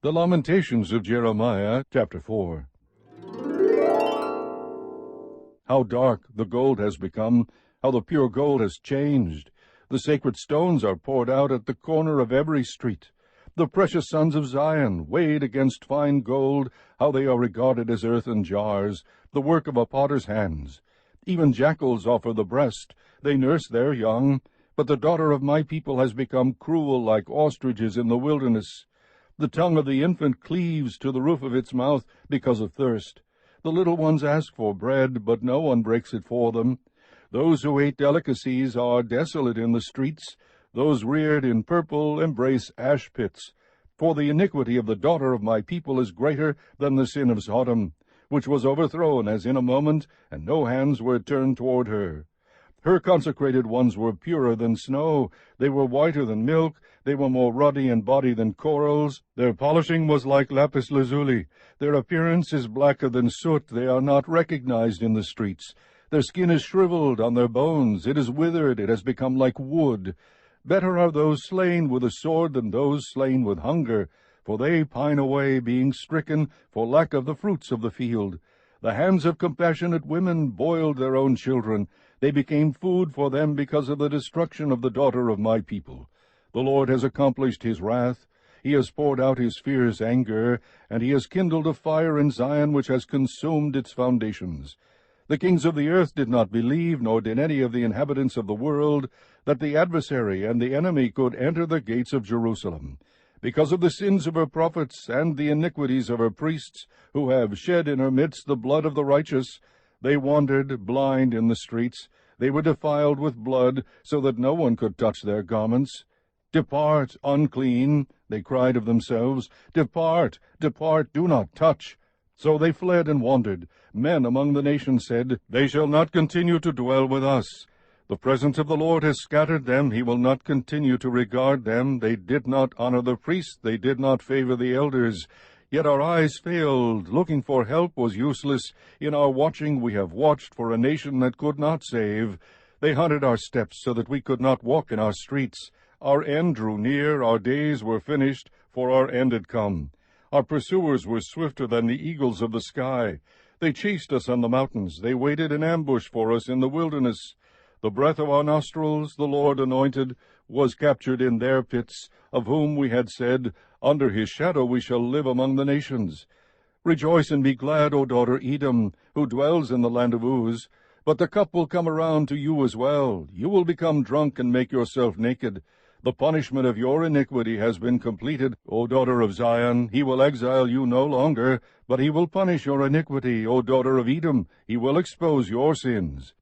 The Lamentations of Jeremiah, chapter 4. How dark the gold has become, how the pure gold has changed. The sacred stones are poured out at the corner of every street. The precious sons of Zion, weighed against fine gold, how they are regarded as earthen jars, the work of a potter's hands. Even jackals offer the breast, they nurse their young. But the daughter of my people has become cruel like ostriches in the wilderness. The tongue of the infant cleaves to the roof of its mouth because of thirst. The little ones ask for bread, but no one breaks it for them. Those who ate delicacies are desolate in the streets. Those reared in purple embrace ash pits. For the iniquity of the daughter of my people is greater than the sin of Sodom, which was overthrown as in a moment, and no hands were turned toward her. Her consecrated ones were purer than snow, they were whiter than milk, they were more ruddy in body than corals, their polishing was like lapis lazuli, their appearance is blacker than soot, they are not recognized in the streets. Their skin is shriveled on their bones, it is withered, it has become like wood. Better are those slain with a sword than those slain with hunger, for they pine away, being stricken for lack of the fruits of the field. The hands of compassionate women boiled their own children. They became food for them because of the destruction of the daughter of my people. The Lord has accomplished his wrath. He has poured out his fierce anger, and he has kindled a fire in Zion which has consumed its foundations. The kings of the earth did not believe, nor did any of the inhabitants of the world, that the adversary and the enemy could enter the gates of Jerusalem. Because of the sins of her prophets and the iniquities of her priests, who have shed in her midst the blood of the righteous, they wandered blind in the streets. They were defiled with blood, so that no one could touch their garments. "Depart, unclean," they cried of themselves. "Depart, depart, do not touch." So they fled and wandered. Men among the nations said, "They shall not continue to dwell with us." The presence of the Lord has scattered them. He will not continue to regard them. They did not honor the priests. They did not favor the elders. Yet our eyes failed. Looking for help was useless. In our watching we have watched for a nation that could not save. They hunted our steps so that we could not walk in our streets. Our end drew near. Our days were finished, for our end had come. Our pursuers were swifter than the eagles of the sky. They chased us on the mountains. They waited in ambush for us in the wilderness. The breath of our nostrils, the Lord anointed, was captured in their pits, of whom we had said, "Under his shadow we shall live among the nations." Rejoice and be glad, O daughter Edom, who dwells in the land of Uz. But the cup will come around to you as well. You will become drunk and make yourself naked. The punishment of your iniquity has been completed, O daughter of Zion. He will exile you no longer, but he will punish your iniquity, O daughter of Edom. He will expose your sins.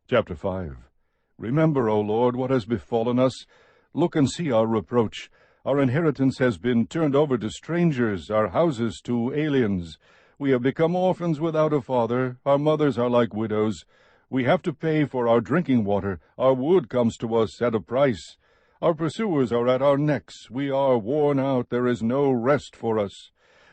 Chapter 5. Remember, O Lord, what has befallen us. Look and see our reproach. Our inheritance has been turned over to strangers, our houses to aliens. We have become orphans without a father. Our mothers are like widows. We have to pay for our drinking water. Our wood comes to us at a price. Our pursuers are at our necks. We are worn out. There is no rest for us.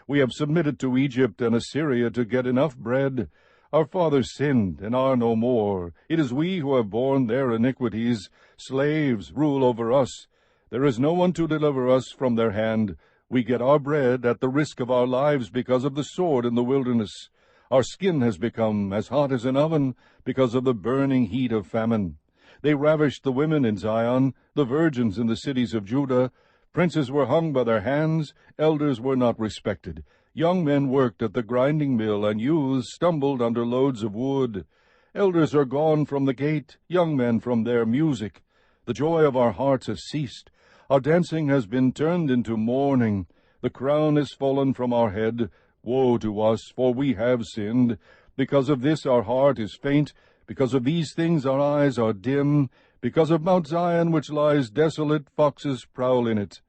We have submitted to Egypt and Assyria to get enough bread. Our fathers sinned and are no more. It is we who have borne their iniquities. Slaves rule over us. There is no one to deliver us from their hand. We get our bread at the risk of our lives because of the sword in the wilderness. Our skin has become as hot as an oven because of the burning heat of famine. They ravished the women in Zion, the virgins in the cities of Judah. Princes were hung by their hands, elders were not respected. Young men worked at the grinding mill, and youths stumbled under loads of wood. Elders are gone from the gate, young men from their music. The joy of our hearts has ceased. Our dancing has been turned into mourning. The crown is fallen from our head. Woe to us, for we have sinned. Because of this our heart is faint. Because of these things our eyes are dim. Because of Mount Zion, which lies desolate, foxes prowl in it.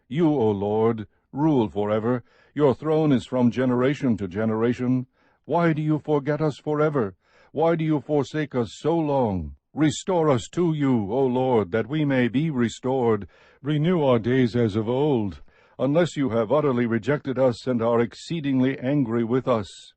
You, O Lord, rule forever. Your throne is from generation to generation. Why do you forget us forever? Why do you forsake us so long? Restore us to you, O Lord, that we may be restored. Renew our days as of old, unless you have utterly rejected us and are exceedingly angry with us.